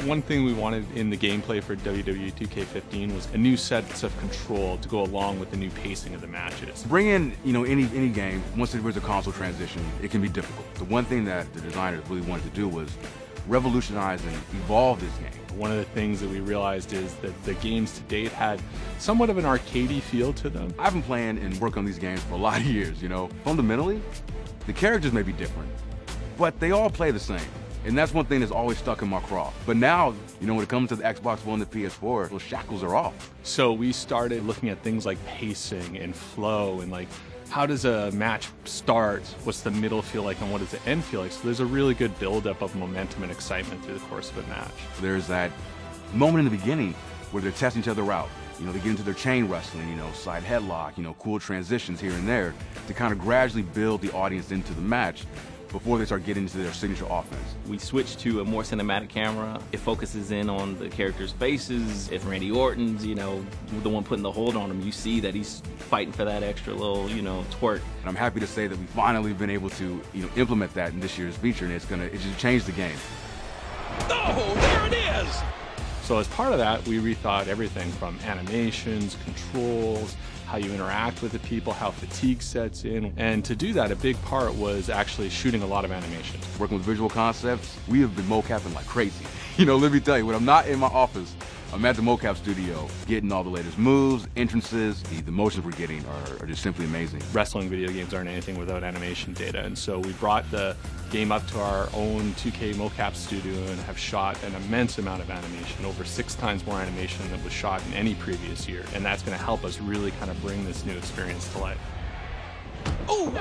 One thing we wanted in the gameplay for wwe2k15 was a new set of control to go along with the new pacing of the matches. Bring in, any game, once there was a console transition, it can be difficult. The one thing that the designers really wanted to do was revolutionize and evolve this game. One of the things that we realized is that the games to date had somewhat of an arcadey feel to them. I've been playing and working on these games for a lot of years, Fundamentally, the characters may be different, but they all play the same. And that's one thing that's always stuck in my craw. But now, when it comes to the Xbox One and the PS4, those shackles are off. So we started looking at things like pacing and flow and how does a match start? What's the middle feel like and what does the end feel like? So there's a really good buildup of momentum and excitement through the course of a match. There's that moment in the beginning where they're testing each other out. They get into their chain wrestling, side headlock, cool transitions here and there to kind of gradually build the audience into the match before they start getting into their signature offense. We switched to a more cinematic camera. It focuses in on the characters' faces. If Randy Orton's, the one putting the hold on him, you see that he's fighting for that extra little, twerk. And I'm happy to say that we finally been able to, implement that in this year's feature, and it just changed the game. Oh, there it is! So as part of that, we rethought everything from animations, controls, how you interact with the people, how fatigue sets in. And to do that, a big part was actually shooting a lot of animations. Working with visual concepts, we have been mocapping like crazy. Let me tell you, when I'm not in my office, I'm at the mocap studio getting all the latest moves, entrances. The motions we're getting are just simply amazing. Wrestling video games aren't anything without animation data, and so we brought the game up to our own 2K mocap studio and have shot an immense amount of animation, over 6 times more animation than was shot in any previous year, and that's going to help us really kind of bring this new experience to life. Ooh.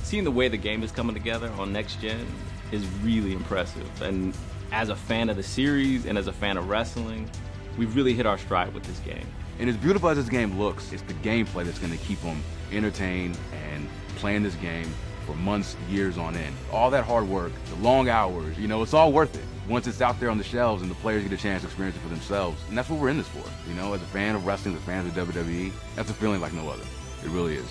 Seeing the way the game is coming together on next gen is really impressive, and as a fan of the series and as a fan of wrestling, we've really hit our stride with this game. And as beautiful as this game looks, it's the gameplay that's going to keep them entertained and playing this game for months, years on end. All that hard work, the long hours, it's all worth it. Once it's out there on the shelves and the players get a chance to experience it for themselves. And that's what we're in this for. As a fan of wrestling, as a fan of the WWE, that's a feeling like no other. It really is.